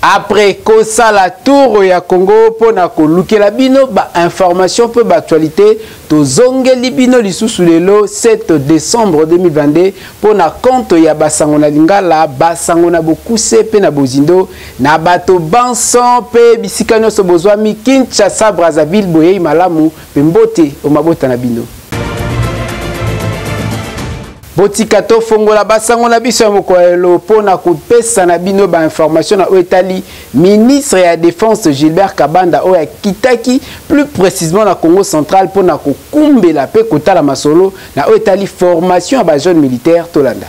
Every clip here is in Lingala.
Après kosa la tour ya Congo pour na kolukela bino ba information pour ba actualité to zongeli bino lisusu lelo 7 décembre 2022 pour na compte ya basango na lingala basango na bokuse pe na bozindo na bato banson pe bisika nyonso bozwami Kinshasa Brazzaville boye malamu pe mbote o mabota na bino. Botikato fongola basango na biso ya mokoelo pona kopesa na bino ba information na oetali ministre ya défense Gilbert Kabanda oya kitaki plus précisément na Congo central pona kokumbela pe kotala masolo na oetali formation ya ba jeune militaire tolanda.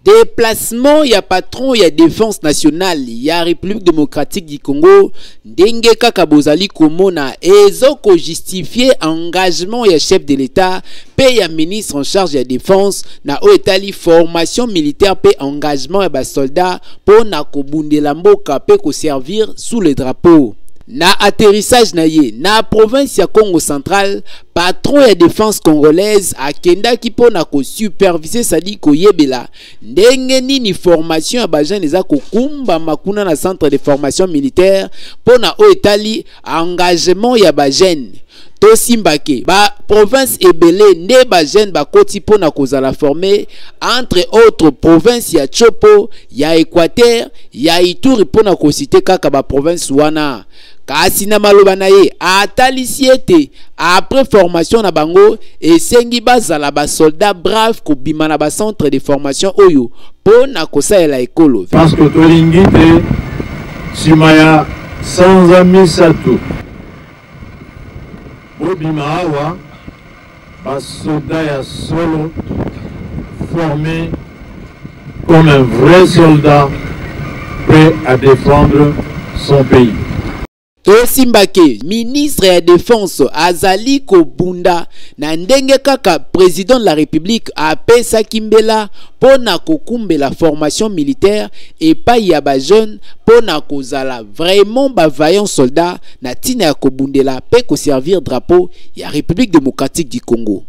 Déplacement ya patron ya défense nationale ya République démocratique du Congo ndenge kaka bozali komona ezoko justifier engagement ya chef de l'État pe ya ministre en charge ya défense na oetali formation militaire pe engagement ya ba soldat pour na kobundela mboka pe ko servir sous le drapeau. Na atterrissage na ye na province ya Congo central patron ya défense congolaise akendaki pona ko superviser sadi ko yebela ndenge nini formation ya bajane eza kokumba makuna na centre de formation militaire pona oetali engagement ya bajane. Tosimbake ba province ebele nde ba jeune ba koti pona kozala formé entre autres province ya Chopo, ya Équateur, ya Ituri pona ko citer kaka ba province wana. Kasi na maloba na ye atalisi ete après formation na bango esengi bazala ba soldat brave ko bima na ba centre de formation oyo pona kosaela ekolo. Parce que tolingi te simaya sans ami sato. Obima awa ba soldat ya solo formé comme un vrai soldat prêt à défendre son pays. Tosimbake ministre ya défense azali kobunda na ndenge kaka président de la République apesa kimbela pona kokumbela formation militaire et pa ya ba jeune pona kozala vraiment ba vaillant soldat na tina ya kobundela pe ko servir drapeau ya République démocratique du Congo.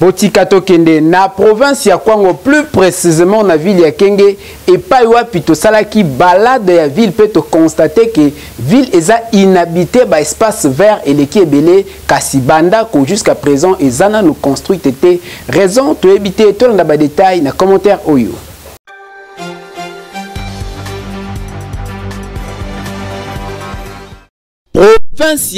Botikato kende na province ya Kwango plus précisément na ville ya Kenge et pas wapi to salaki balade ya ville peut constater que ville eza inhabité ba espace vert et les kebele kasibanda ko jusqu'à présent ezana nous construit été raison to habiter to na ba détail na commentaire oyo. Province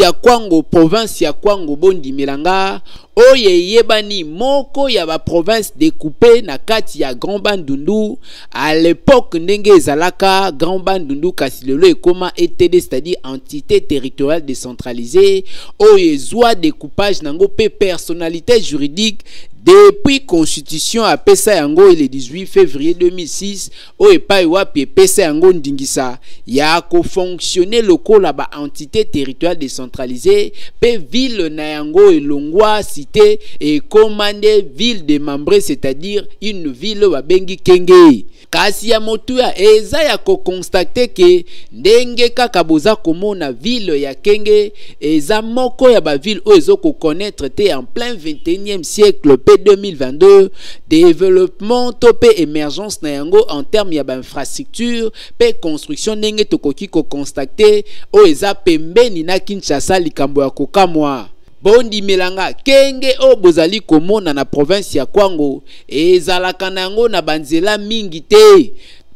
ya Kwango bondi milanga oye yebani moko ya ba province découpée na kati ya Grand Bandundu à l'époque ndenge ezalaka Grand Bandundu kasi lelo ekoma ETD c'est-à-dire entité territoriale décentralisée oye zwa découpage nango pe personnalité juridique depuis constitution à pesa yango le 18 février 2006 o epai wapi pesa yango ndingisa ya ko fonctionner lokola ba entité territoriale décentralisée pe ville na yango elongwa cité et commandé ville de membre c'est-à-dire une ville wa bengi Kenge. Kasi ya motuya eza ya ko constater que ndenge kaka boza komona ville ya Kenge eza moko ya ba ville o ezo ko connaître te en plein 21e siècle p 2022 développement topé émergence na yango en termes ya ba infrastructure pe construction ndenge tokoki ko constater o eza pembeni na Kinshasa likambo ya kokamwa. Bondi melanga Kenge o bozali komona na province ya Kwango ezalaka nango na banzela mingi te.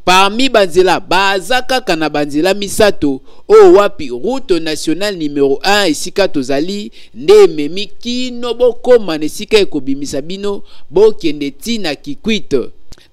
Parmi banzela bazaka kana banzela misato o wapi route nationale numéro 1 esika tozali nde memi kino bokoma nesika ekobimisa bino bokende tina Kikwit.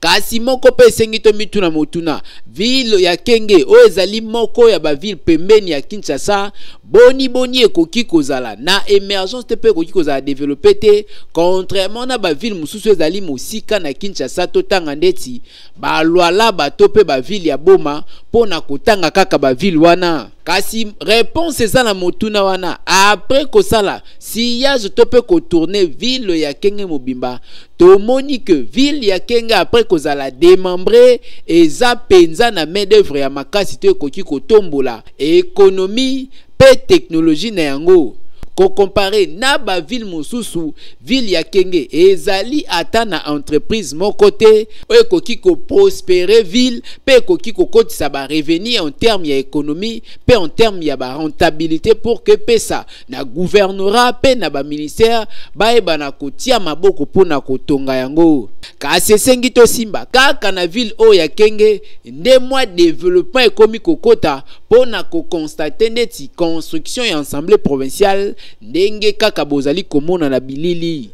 Kasi moko pe sengito mituna motuna ville ya Kenge o ezali moko ya ba ville pembeni ya Kinshasa boni ekoki kozala na émergence te pe ekoki kozala développer te contrairement na ba ville mususu ezali mosika na Kinshasa to tanga ndeti ba lwala bato pe ba ville ya Boma pona kotanga kaka ba ville wana. Kasi réponse eza na motuna wana après kosala sillage to pe ko tourner ville ya Kenge mobimba tomoni que ville ya Kenge après kozala démembré eza penza na main d'œuvre ya makasi to ekoki kotombola économie pe technologie na yango. ko comparer na ba ville mosusu ville ya Kenge ezali ata na entreprise mon côté ekoki ko prospérer ville pe ekoki ko kotisa ba revenu en termes ya économie pe en termes ya ba rentabilité pour que pesa na gouvernorat pe na ba ministère ba ebana kotia maboko pona kotonga yango kasi sengi to simba kaka na ville o ya Kenge nde mwa développement ekomi kokota pona ko constater ndeti construction ya assemblée provinciale ndenge kaka bozali komona na bilili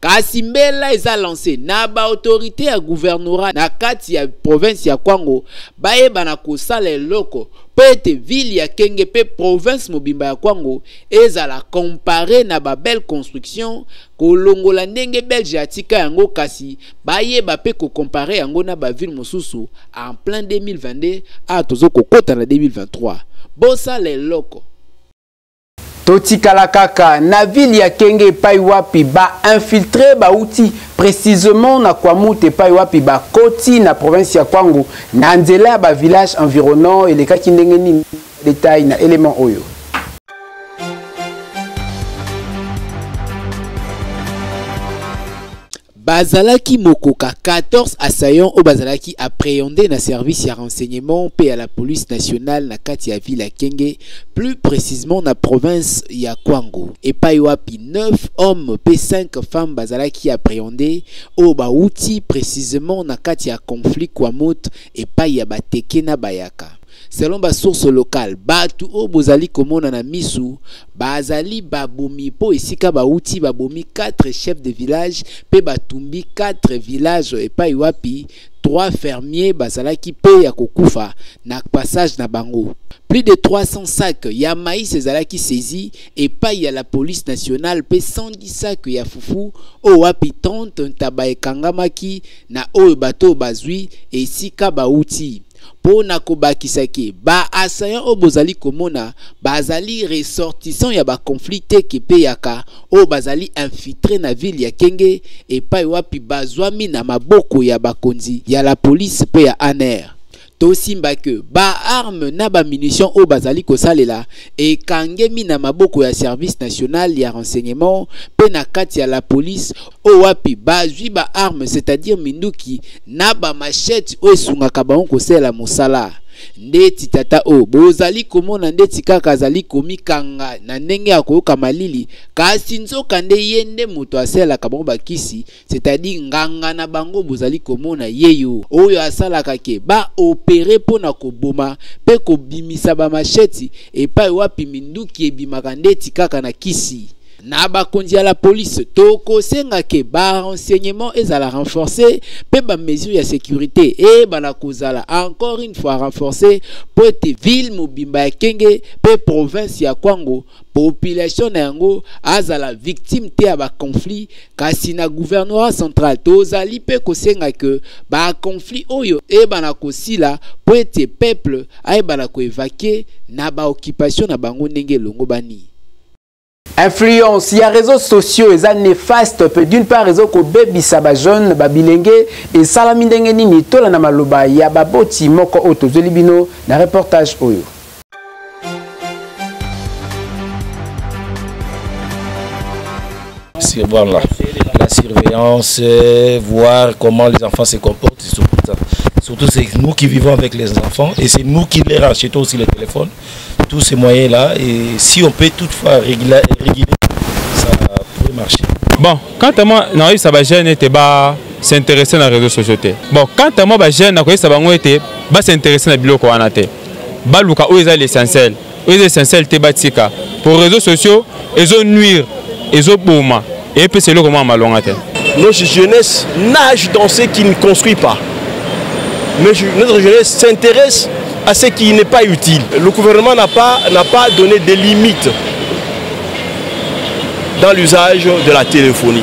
kasi mbela eza lancé na ba autorité ya gouvernorat na kati ya province ya Kwango bayebana kosala eloko pete ville ya Kenge pe province mobimba ya Kwango ezala comparé na ba belle construction kolongola ndenge belge atika yango kasi bayeba pe ko comparer yango na ba ville mosusu en plein 2022 a tozo kokota na 2023 bosa le loko Totikala kaka na ville ya Kenge epai wapi ba infiltré ba outil précisément na Kwamute epai wapi ba koti na province ya Kwango na nzela ba village environnant elekaki ndenge nini détail na élément oyo. Bazalaki mokoka 14 assaillants au bazalaki appréhendé na service ya renseignement pe à la police nationale na kati ya ville ya Kenge, plus précisément na province ya Kwango. Et pa wapi 9 hommes pe 5 femmes bazalaki appréhendé au bauti précisément na kati ya conflit Kwamut et pa ya bateke na bayaka. Selon ba source locale, batu o bozali komona na misu, bazali babomi po esika bauti babomi 4 chefs de village pe batumbi 4 villages et pa wapi 3 fermiers bazalaki pe ya kokufa na passage na bango. Plus de 300 sacs ya maïs ezalaki saisi et pa ya la police nationale pe 110 sacs ya fufu o wapi 30 ntaba ekangamaki na o bato bazwi esika bauti. Pona kobakisaki ba assaillant o bozali komona bazali ressortissant ya ba conflit ke pe yaka o bazali infiltré na ville ya Kenge et pa wapi bazwami na maboko ya bakonzi ya la police pe ya ANR. Tosimba que ba arme na ba munitions o bazali kosalela et kangemi na maboko ya service national ya renseignement pe na kati ya la police o wapi bazwi ba arme c'est-à-dire minduki na ba machette o esungaka bango kosala mosala ndeti tata o bozali komona ndeti kaka zali komikanga na ndenge ya koyoka malili kasi nzoka nde yende moto aselaka bango bakisi c'est-à-dire nganga na bango bozali komona yeyo oyo asalaka ke ba opere pona koboma pe kobimisa ba macheti epai wapi minduki ebimaka ndeti kaka na kisi. Na bakonzi ya la police toko senga ke ba renseignement ezala renforcer pe ba mesure ya sécurité et bana kozala encore une fois renforcer pour te ville mobimba ya Kenge pe province ya Kwango population na yango azala victime te ya ba conflit kasi na gouvernorat central tozali pe kosenga ke ba conflit oyo e bana kosila pour te peuple ay bana ko évacuer na ba occupation na bango ndenge longo bani. Influence, il y a réseaux sociaux, ils sont néfastes. D'une part, réseau ko baby saba jeune, babilenge et salamindenge nini tola na maloba ya baboti moko auto zolibino na reportage oyo. C'est voilà, la surveillance, voir comment les enfants se comportent, surtout c'est nous qui vivons avec les enfants et c'est nous qui les rachetons aussi le téléphone. Tous ces moyens-là, et si on peut toutefois réguler, ça pourrait marcher. Bon, quant à moi, non, ça va gêner, s'intéresser dans les réseaux sociaux. Bon, quant à moi, ça va s'intéresser dans les biloko anate. Baluka, où est l'essentiel? Où est l'essentiel? Tebatika. Pour les réseaux sociaux, ils ont nuire, ils ont bouma. Et puis c'est là comment malongate. Notre jeunesse nage dans ce qui ne construit pas. Mais notre jeunesse s'intéresse à ce qui n'est pas utile. Le gouvernement n'a pas donné des limites dans l'usage de la téléphonie.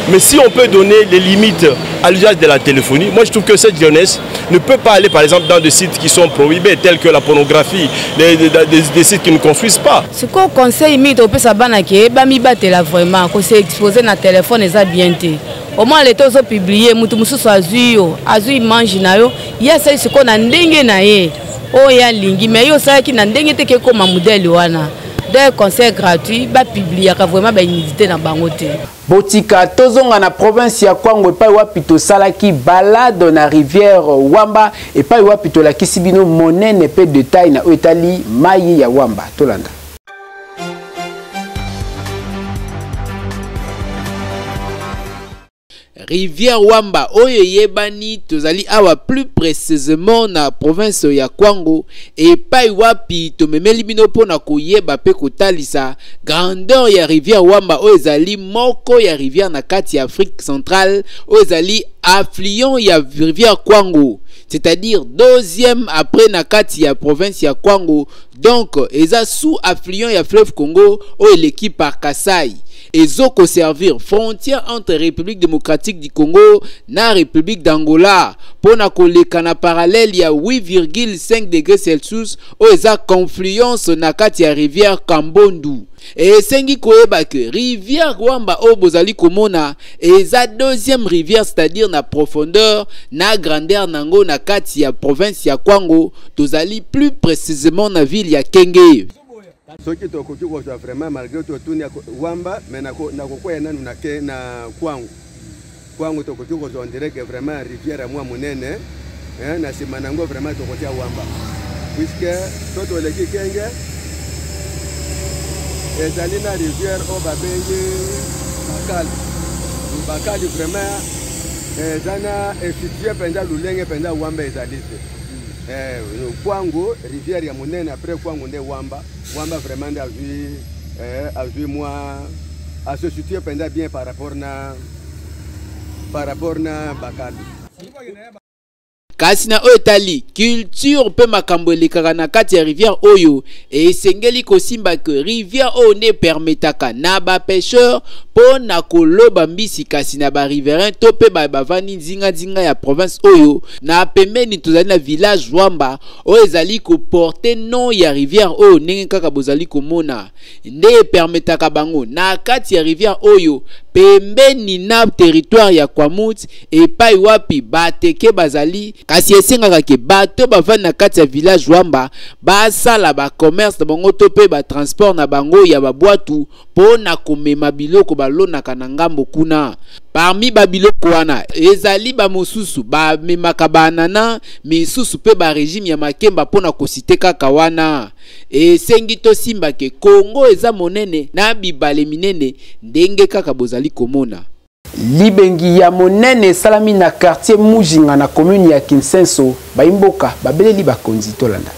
Mais si on peut donner des limites à l'usage de la téléphonie, moi je trouve que cette jeunesse ne peut pas aller par exemple dans des sites qui sont prohibés, tels que la pornographie, des sites qui ne construisent pas. Ce qu'on conseille, on peut savoir que vraiment, qu'on s'est exposé dans le téléphone, et ça bien été. Au moins les taux sont publiés, il mange, il y a ce qu'on a ndenge na ye. Oh ya lingi mais yo ça qui na ndenge te ke comme modèle wana des conseils gratuits ba publier vraiment ba humidité na bango te. Botika tozonga na province ya Kwango epai wapi tosalaki balade na rivière Wamba epai wapi tolakisi bino monene pe détail na etali mai ya Wamba tolanda. Rivière Wamba oyo yebani tozali awa plus précisément na province ya Kwango epai wapi tomemeli bino pona koyeba pe kotalisa grandeur ya rivière Wamba oyo ezali moko ya rivière na kati ya Afrique centrale oyo ezali affluent ya rivière Kwango, c'est-à-dire deuxième après na kati ya province ya Kwango, donc eza sous affluent ya fleuve Congo oyo eleki par Kasai. Ezoko servir frontière entre République démocratique du Congo na République d'Angola pona koleka na parallèle ya 8,5 degrés Celsius o eza confluence na kati ya rivière Kambondu. Et sengi koyeba que rivière Wamba o bozali komona eza deuxième rivière, c'est-à-dire na profondeur na grandeur nango na kati ya province ya Kwango, tozali plus précisément na ville ya Kenge. Ce qui est vraiment malgré tout tourner Wamba mais na kokoya nanu na Kwango on dirait que vraiment rivière à moi monene na simanango vraiment tokotia Wamba puisque toto leki Kenge ezali na rivière o babengi Bakali vraiment zana efficie penda lulenge penda Wamba ezali Kwango rivière ya monene après Kwango nde Wamba vraiment a vu moi à se situer pendant bien par rapport na Bakali. Kasi na etali culture pe makambo elekaka na kati ya rivière oyo e sengeli kosimba que rivière oyo ne permetaka na ba pêcheur po na koloba mbisi kasi na ba riverain to pe ba bavani nzinga ya province oyo na pembeni tozali na village Wamba oyo ezali ko porter nom ya rivière oyo ndenge kaka bozali komona nde permetaka bango na kati ya rivière oyo pembeni na territoire ya Kwamut epai wapi bateke bazali kasi esengaka ke bato bavandi na kati ya village Wamba basala ba commerce na bango to pe ba transport na bango ya babwatu po na komema biloko balonaka na ngambo kuna. Parmi babiloko wana ezali ba mosusu ba memaka banana misusu pe ba régime ya makemba pona kosite kaka wana. E sengi to simba ke Congo eza monene na bibale minene ndenge kaka bozali komona. Libengi ya monene salami na quartier Mujinga na commune ya Kinsenso baimboka babeleli bakonzi tolanda.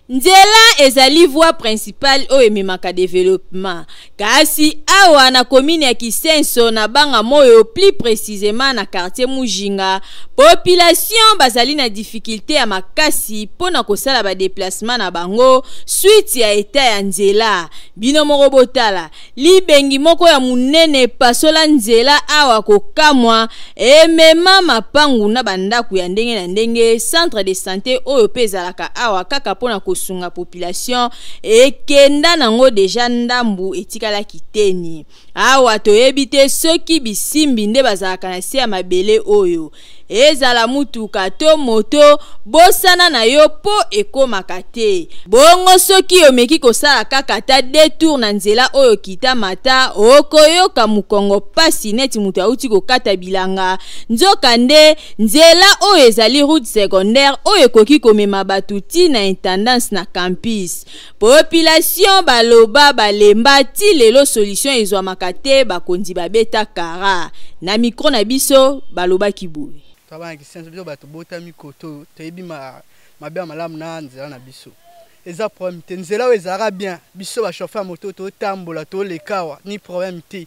Nzela ezali voie principale o ememaka développement. Kasi awa na commune ya Kisenso na banga moyo plus précisément na quartier Mujinga, population bazali na difficulté ya makasi pona kosala ba déplacement na bango suite ya état ya nzela. Bino moko botala libengi moko ya munene pasola nzela awa kokamwa emema mapangu na bandaku ya ndenge na ndenge centre de santé oyo pezalaka awa kaka pona sunga population ekenda nango deja ndambu etikala kiteni awa toyebite soki bisimbi nde bazalaka na se ya mabele oyo ezala mutuka to moto bosana na yo po ekomaka te bongo soki omeki kosala kaka ta détour na nzela oyo kita mata okoyoka mukongo pasi neti mutu auti kokata bilanga nzoka nde nzela oyo ezali route secondaire oyo ekoki komema batuti na intendance na campus population baloba balemba ti lelo solution ezwamaka te bakonzi babeta kara na micro na biso baloba kiboui Tabana Kisenso biso bato bota mikoto toyebi mabe malamu na nzela na biso eza problème te nzela oyo ezalaka bien biso ba chauffeur moto totambola tolekawa ni problème te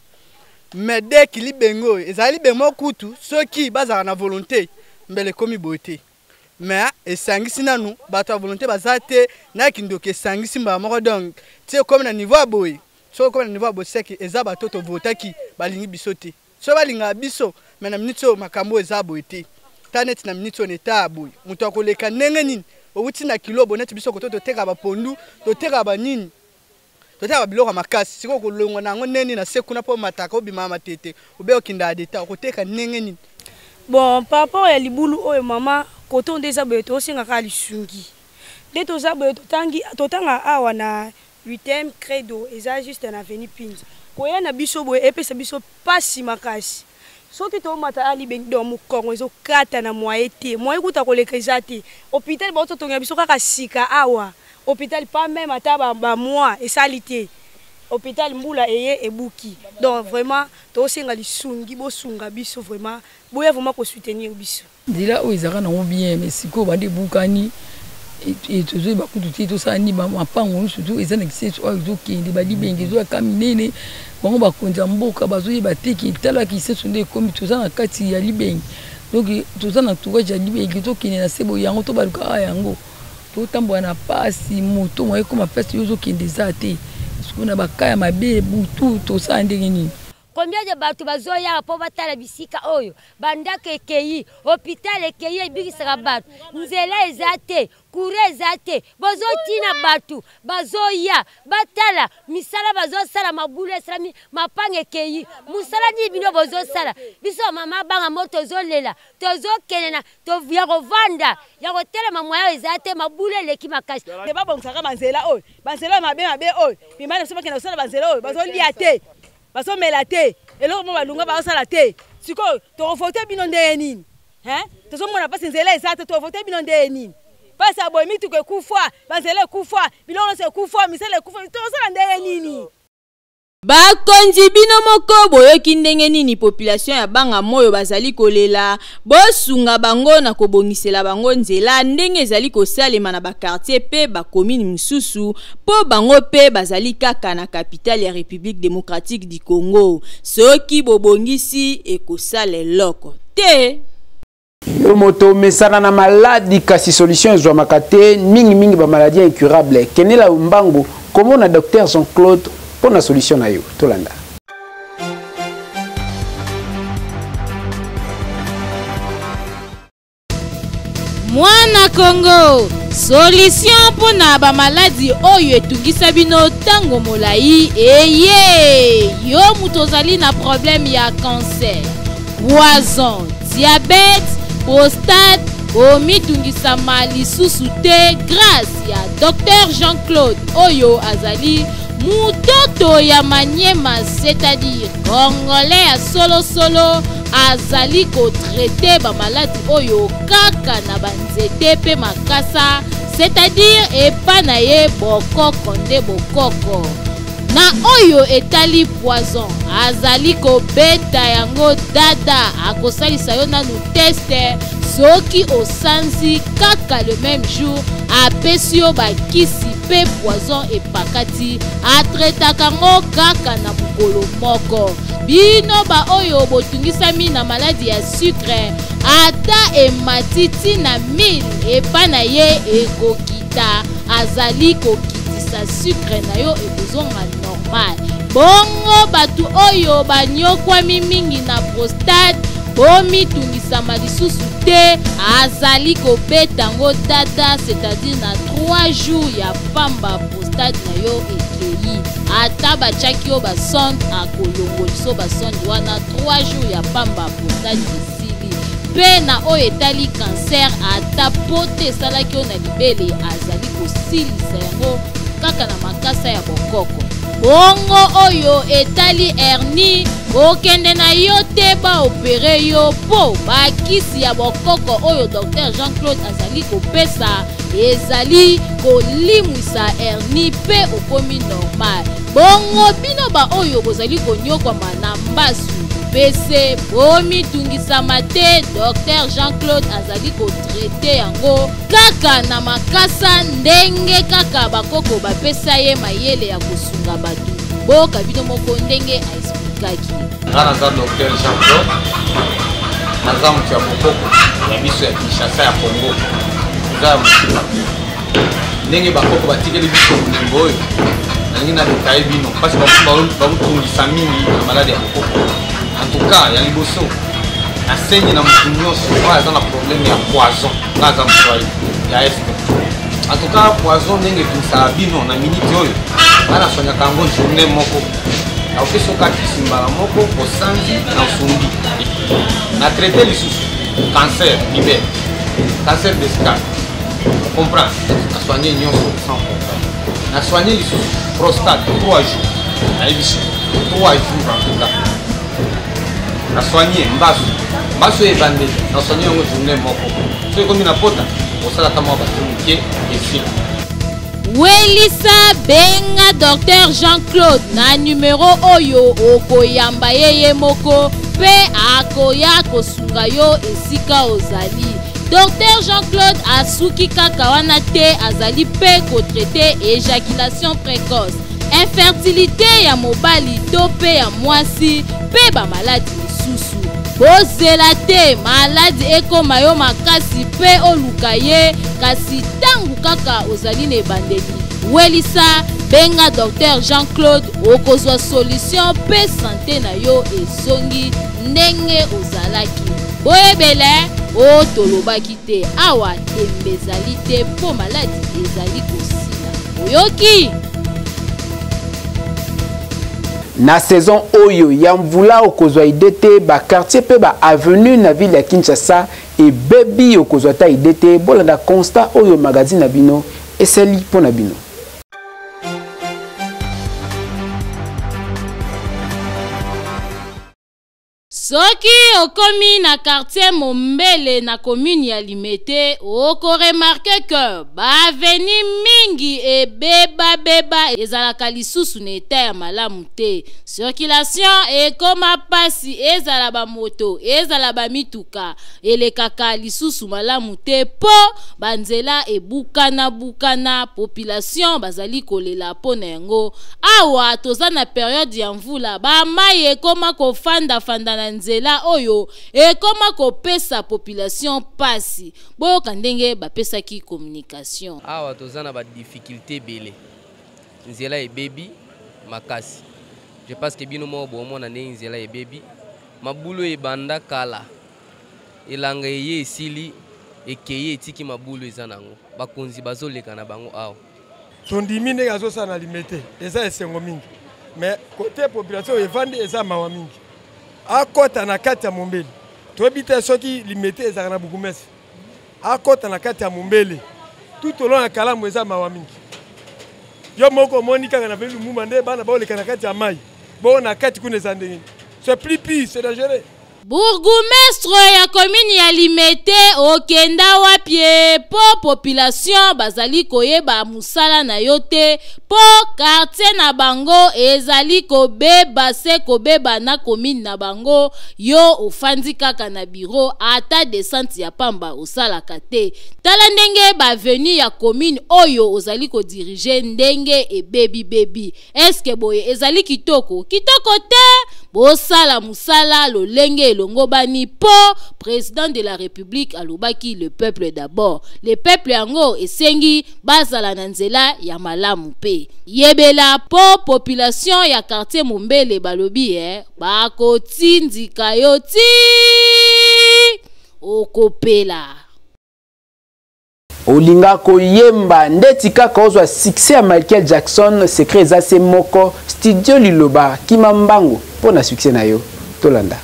mais dès qu'il libengo ezali bemo kutu soki bazala na volonté mbele komi bote mais esangisi nanu bato volonté bazate na kindoke esangisi mba moko donc ti comme na niveau boy so comme na niveau bo seki eza bato to votaki balingi biso te so balinga biso mais na minute makambo eza bote tanet na minute on eta boy muto akoleka ndenge nini outi na kilo boneti biso koto toteka ba pondu toteka ba nini toteka biloko makasi siko kolongo nango neni na sekuna po mataka obima matete obe okinda adeta koteka ndenge nini bon par rapport ya libulu oyo mama koto ndeza boye tosenga ka lisungi nde toza boye totanga awa na 8e credo eza juste na avenue Pinza koya na biso boye epesa biso pasi makasi soki tomata ali bengi do mukongo ezokata na moye te moye kuta koleka eza te hôpital bato tonga biso kaka sika awa hôpital pas même ata ba mois esali te hôpital mbula eye ebuki donc vraiment tosenga lisungi bosunga biso vraiment boya vraiment ko soutenir biso dila o ezaka na bien mais siko bande bukani et toujours bakutu tout ça ni ba mapango surtout ezana kiseso ozo kindi bali bengi zo kaminene bango bakonza mboka bazoye bateki tala kiseso nde komi tout ça na kati ya libengi donc tout ça na tuwa ja libengi to kine na sebo yango to baluka yango to tambo na pasi moto moye koma pesi yozo kindi zate sikuna bakaya mabe butu to ça ndenge nini. Combien de bateaux bazoya po batala bisika oyo bandaka ekei hôpital ekei ebikisaka bato nzela ezate kure ezate bazotina bato bazoya batala misala bazosala mabule esalami mapanga ekei musala ni bino bazosala biso mama banga moto zolela tozokelena tovya kovanda ya kotelema moya ezate mabule eleki makasi ne babongaka banzela oyo banzela mabe oyo bimana biso bakena kosala banzela oyo bazolia te baso melate eloko mo balunga basala te siko to vote bino ndeye nini tozo mona pasi nzela ezate to vote bino ndeye nini pasi aboy mitu ke kufwa banzela kufwa biloko se kufwa misele kufwa to sala ndeye nini. Bakonzi bino moko boyoki ndenge nini population ya banga moyo bazali kolela bosunga bango na kobongisela bango nzela ndenge ezali kosalema na bakartier pe bakomini mususu po bango pe bazali kaka na capitale ya République démocratique du Congo soki bobongisi ekosala eloko te. Yo moto mesana na maladie kasi solution ezwamaka te mingi ba maladie incurable kenela mbango komo na docteur Jean-Claude pour la solution na yo tolanda. Mwana Congo solution pour na ba maladie oyo etungisa bino tango molai eye yo mutozali na problème ya cancer poison diabète prostate omitungisa malisusu te grâce ya docteur Jean-Claude oyo azali mutoto ya Maniema, c'est-à-dire congolais à solo azali ko traiter ba maladi oyo kaka na banzete pe makasa, c'est-à-dire epanaye bokoko nde bokoko na oyo etali poison azali ko beta yango dada akosalisa yo nanu teste soki osanzi kaka le même jour apesi yo bakisi pe poison epakati atretaka ngo kaka na mokolo moko bino ba oyo botungisami na maladi ya sucre ata ematiti na 1000 epana ye ekokita azali kokitisa sucre na yo ekozonga normal bongo batu oyo banyokwami mingi na prostate bomitungisama lisusu te azali kobeta ngo dada, c'est-à-dire na 3 jours ya pamba prostate na yo ekei ata bachaki yo basonde akolongoliso basonde wana 3 jours ya pamba prostate esili pe na oyo etali cancer ata pote esalaki yo na libele azali kosilisa yango kaka na makasa ya bokoko bongo oyo etali hernie okende na yo te baopere yo po bakisi ya bokoko oyo docteur Jean-Claude azali kopesa ezali kolimwisa hernie pe okomi normal bongo bino ba oyo bozali konyokwama na mbasu pese bomitungisama te docteur Jean-Claude azali kotraite yango kaka na makasa ndenge kaka bakoko bapesa ye mayele ya kosunga bato boka bino moko ndenge aexplikaki. Nga naza docteur Jean-Claude naza moto ya bokoko ya biso ya Kinshasa ya Congo eza ndenge bakoko batikeli biso molembo oyo nalingi naleka ye bino mpasi bakotungisa mingi na maladi ya bokoko. En tout cas, il y a les bossons. La scène est dans mon union, dans la problème, il y a poison. Là, dans il y a est. En tout cas, poison, n'est que ça a bien, on a minute. Là, on a quand même journée moko. Là, on fait ce cas qui s'y va moko, au sangi, dans son lit. On a traité les sous cancer, libère. cancer de scalp. On comprend. On soigne sans problème. On a soigné les prostate 3 jours. 3 jours en tout cas. On a soigné Mbasso. Mbasso est bandé. On a soigné un journée moko. C'est comme une pota. On s'est attendu à et si. Welisa benga Dr Jean-Claude na numéro oyo okoyamba yeye moko pe akoya kosunga yo esika ozali. Dr Jean-Claude asuki kaka wana te azali pe kotraite éjaculation précoce, infertilité ya mobali to pe ya mwasi pe ba maladie lisusu. Bozela te maladi ekoma yo makasi pe oluka ye kasi tangu kaka ozali na ebandeli. Welisa benga Dr Jean-Claude okozwa solution pe santé na yo esongi ndenge ozalaki. Boyebele o tolobaki te awa tembe ezali te po maladi ezali kosila. Oyoki na saison oyo ya mvula okozwa idete ba quartier pe ba avenue na ville ya Kinshasa e bebi okozwa ta idete bolanda constat oyo magazine na bino eseli pona bino. Soki okomi na quartier Mombele na commune ya Limete, oko remarque que ba avenue mingi e beba ezalaka lisusu na eta ya malamu te. Circulation e koma pasi ezala ba moto, ezala ba mituka, elekaka lisusu malamu te po banzela e bukana population bazali kolela po na yango. Awa toza na période ya mvula, ba mai e koma kofanda na nzela oyo ekoma kopesa population pasi. Boyoka ndenge bapesaki communication. Awa toza na ba difficulté bele. Nzela e baby makasi. Je pense que bino mo bomo na nzela e baby. Mabulu e banda kala. Elanga ye esili ekeye etiki mabulu ezanango. Bakonzi bazoleka na bango awa. Tondimi ndenge azosa na Limete eza esengo mingi. Mais côté population evandi eza mawa mingi. Akota na kati ya Mombele tobita soki Limete ezaka na Bugumesi akota na kati ya Mombele tout au long ya kalamu eza mawa mingi yo moko moni kaka na velu muma nde bana baoleka na kati ya mai bo na kati kuna eza ndenge c'est plus pire, c'est dangereux. Bourgmestre ya commune ya Limete okenda wapie po population bazali koyeba musala na yote po quartier na bango ezali kobeba se kobeba na commune na bango yo ofandi kaka na bureau ata descente ya pamba osalaka te. Tala ndenge ba venu ya commune oyo ozali ko diriger ndenge e baby. Eske boye ezali kitoko te bosala musala lolenge elongo bani po président de la République alobaki le peuple d'abord. Le peuple yango esengi bazala na nzela ya malamu pe. Yebela po population ya quartier Mombele balobi bakotindika yo ti okopela. Olinga koyemba ndeti kaka ozwa succès ya Michael Jackson secret za se moko studio liloba kimambango pona succès na yo tolanda.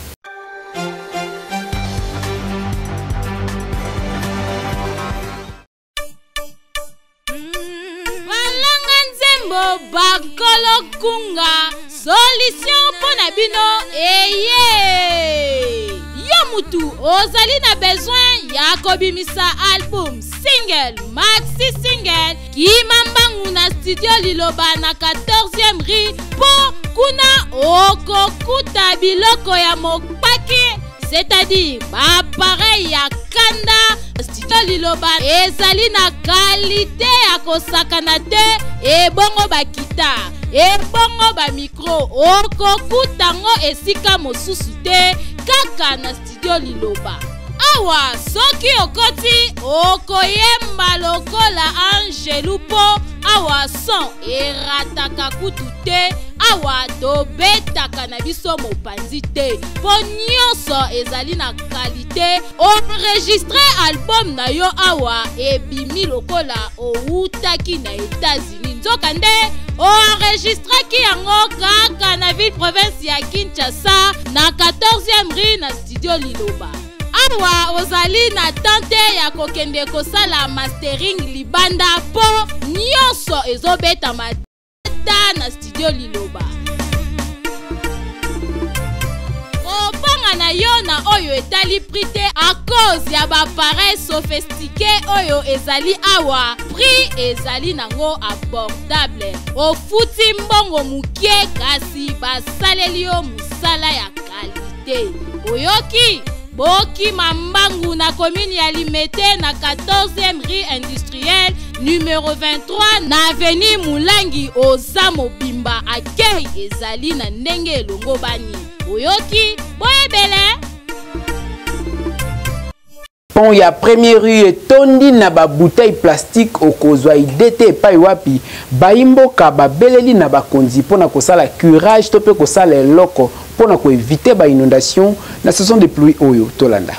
Balanga nzembo bakolo kunga solution pona bino eye. Yo mutu ozali na besoin ya kobimisa album single maxi single kimambangu na studio liloba na 14e rue po kuna okokuta biloko ya mopaki c'est-à-dire appareil ya kanda. Studio liloba ezali na qualité ya kosakana te ebongo bakita ebongo ba micro okokutango esika mosusu te kaka na studio liloba. Awa soki okoti okoyemba lokola Angelu po awa son erataka kutu te awa tobetaka na biso mopanzi te po nyonso ezali na qualité. Enregistre album na yo awa ebimi lokola outaki na États-Unis nzoka nde enregistraki yango kaka na ville province ya Kinshasa na 14e rue na studio liloba. awa ozali na tante ya kokende kosala mastering libanda po nyonso ezobeta matata na studio Liloba. Opanga na yo na oyo etali prite a cause ya bappareil sophistiqué oyo ezali awa prix ezali nango abordable. Ofuti mbongo mukie kasi basaleli yo musala ya kalite. Oyoki Boki Mambangu na commune ya Limete na 14e rue industrielle numéro 23 na avenue Mulangi oza mobimba akei ezali na ndenge elongo bani. Oyoki boyebele pont ya première rue etondi na ba bouteille plastique okozwa idete epai wapi baimboka babeleli na bakonzi mpona kosala curage to pe kosala eloko mpona koevite ba inondation na saison de pluie oyo tolanda.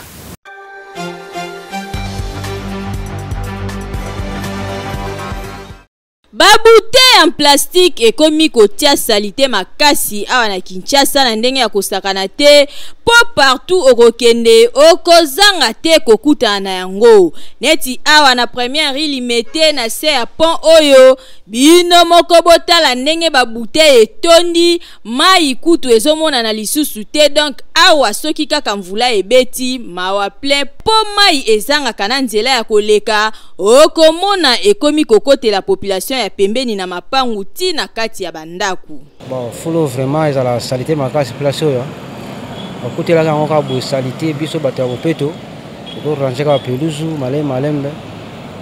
Babute en plastique ekomi kotia salite makasi awa na Kinshasa na ndenge ya kosakana te po partout okokende okozanga te kokutana na yango neti awa na première rue Limete na se ya pont oyo bino moko botala ndenge babute etondi mai kutu ezomona na lisusu te donc awa soki kaka mvula ebeti mawa plein po mai ezanga kana nzela ya koleka okomona ekomi kokote la population ya pembeni na mapangu ti na kati ya bandaku. Bon, fulo vraiment ezala salite makasi place oyo. Okutela kango ka bo salite biso bato ya bopeto. To ranger ka peluzu malembe.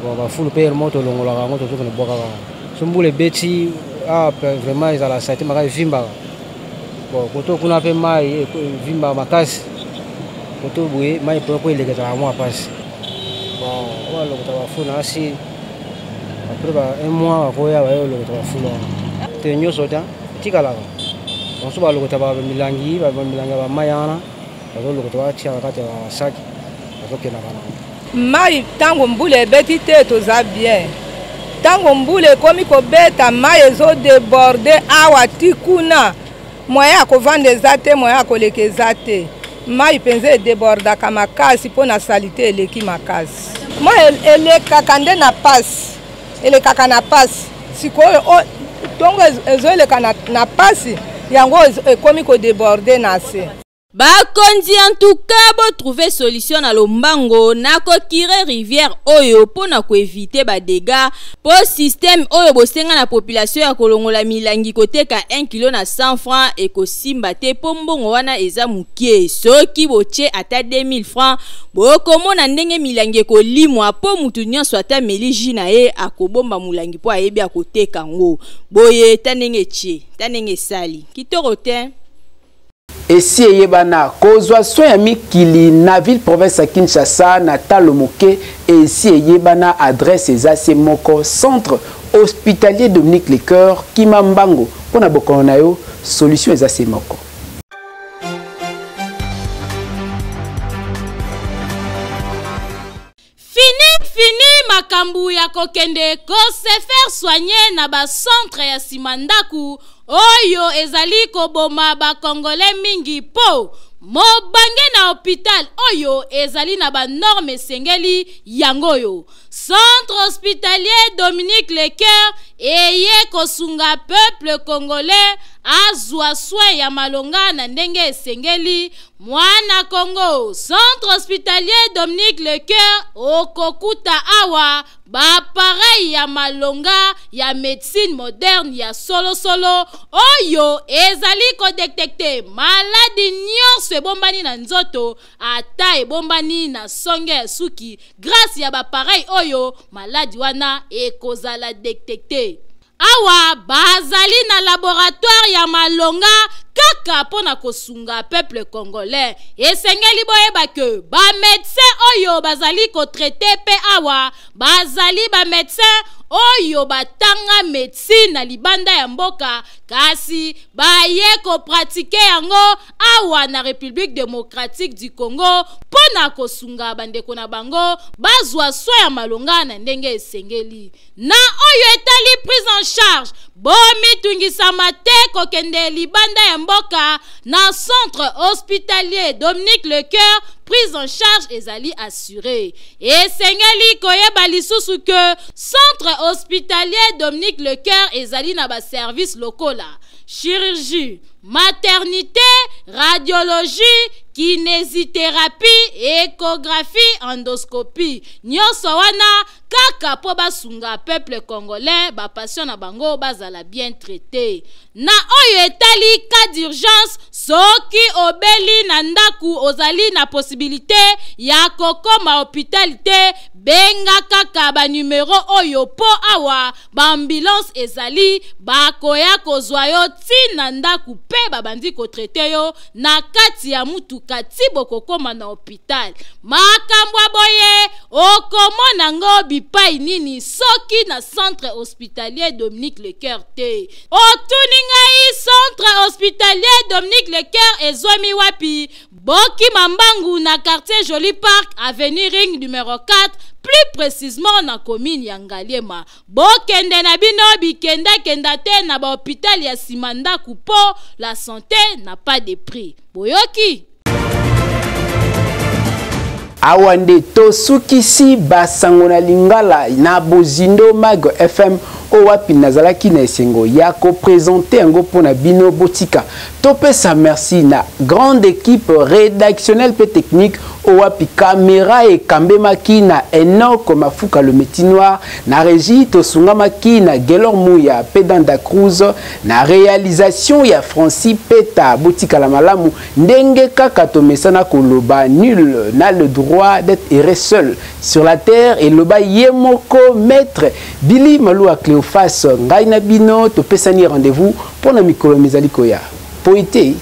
Bon, ba fulo pe moto longola kango to ko ne boka kango. Sumbule beti vraiment ezala salite makasi vimba. Bon, koto kuna pe mai vimba makasi. Koto buye mai po elekeza mwa pasi. Bon, on va le faire aussi. Après un mois, on va le faire. C'est une chose qui est là. On se va le faire milangi, milangi mayana, on va le faire tirer la sac, on va le mai tango mbule beti te toza bien. Tango mbule komi ko beta mai ezo déborder awa tikuna. Moya ko vendre zate, moya ko leke zate. Mai penze déborda kama kasi pona salite eleki makasi. Moi ele kakande na passe. Ele kakana passe. Sikoyo tongo ezo ele kana na passe yango ekomi ko déborder na se. Bakonzi en tout cas bo trouver solution na lombango na kokire rivière oyo pona ko éviter ba dégâts po système oyo bosenga na population ya kolongola milangi koteka 1 kilo na 100 francs et ko simba te po mbongo wana eza mukie soki boche ata 2000 francs bokomona ndenge milangi ko limwa po mutu nyonso ata meliji na ye akobomba mulangi po ayebi akoteka ngo boye tanenge che tanenge sali kitoko te. Esi eyebana kozwa soin ya mikili na ville province ya Kinshasa na talo moke esi eyebana adresse ezase moko centre hospitalier Dominique Lecoeur Kimambango pona bokono na yo solution ezase moko. Fini makambu ya kokende ko se faire soigner na ba centre ya simandaku oyo ezali koboma ba congolais mingi po mobange na hôpital oyo ezali na ba norme sengeli yangoyo. Centre hospitalier Dominique Lecoeur eye kosunga peuple congolais azwa soin ya malonga na ndenge esengeli mwana Congo. Centre hospitalier Dominique Lecoeur okokuta awa ba pareil ya malonga ya médecine moderne ya solo oyo ezali ko détecter maladie nyonso ebombani na nzoto ata ebombani na songe ya suki grâce ya ba pareil oyo maladie wana ekozala détecter. Awa bazali na laboratoire ya malonga kaka pona kosunga peuple congolais esengeli boyeba ke ba médecin oyo bazali ko traiter pe awa bazali ba médecin oyo batanga médecine na libanda ya mboka kasi baye kopratike yango awa na République démocratique du Congo pona kosunga bandeko na bango bazwa so ya malonga na ndenge esengeli na oyo etali prise en charge bomi tungisama te kokende libanda ya mboka na centre hospitalier Dominique Lecoeur prise en charge ezali assurée et sengeli koyeba lisusu que centre hospitalier Dominique Lecoeur ezali na ba service locaux là chirurgie, maternité, radiologie, kinésithérapie, échographie, endoscopie. Nyonso wana kaka po basunga peuple congolais ba patient na bango bazala bien traité. Na oyo etali cas d'urgence soki obeli na ndaku ozali na possibilité ya kokoma hôpitalité benga kaka ba numéro oyo po awa ba ambulance ezali bakoya kozwa yo tina ndaku pe babandi ko traité yo na kati ya mutuka tibo kokoma na hôpital makambo boye okomona ngo bipai nini soki na centre hospitalier Dominique Lecoeur te otuningai centre hospitalier Dominique Lecoeur ezwami wapi boki mambangu na quartier Joli Park avenue Ring numéro 4 plus précisément na commune ya Ngaliema bokende na bino bikenda kenda te na ba hôpital ya Simanda kupo la santé n'a pas de prix boyoki awande tosukisi basango na lingala na bozindo Mag FM owapi nazalaki na esengo ya ko présenter ngo pona bino botika topesa merci na grande équipe rédactionnelle et technique owapi caméra et kambemaki na Enoch Mafuka le Métinoir na régie tosungamaki na Gelor Mouya Pedanda Cruz na réalisation ya Francis Peta botika la malamu ndenge kaka tomesana koloba nul n'a le droit d'être erré seul sur la terre et loba yemoko maître Billy Malou Cléophas Ngaina Bino topesani rendez-vous pour na mikolo mizali koya poité